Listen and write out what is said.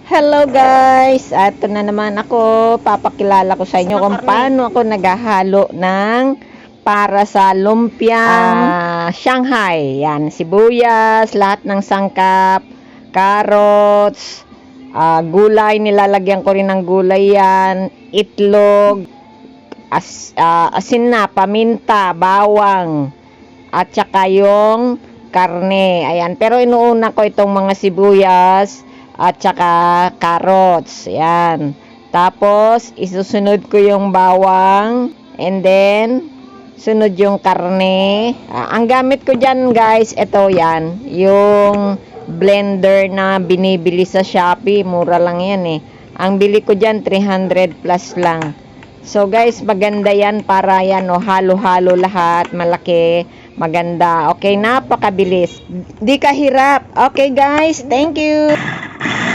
Hello guys! Ito na naman ako. Papakilala ko sa inyo kung paano ako naghahalo ng para sa lumpiang Shanghai. Yan, sibuyas, lahat ng sangkap, carrots, gulay, nilalagyan ko rin ng gulay yan, itlog, asin na, paminta, bawang, at saka yung karne. Ayan, pero inuuna ko itong mga sibuyas at saka carrots. Yan. Tapos, isusunod ko yung bawang. And then, sunod yung karne. Ang gamit ko dyan, guys, ito yan. Yung blender na binibili sa Shopee. Mura lang yan eh. Ang bili ko dyan, 300 plus lang. So, guys, maganda yan para yan, oh, halo-halo lahat. Malaki. Maganda. Okay, napakabilis. Di ka hirap. Okay, guys. Thank you.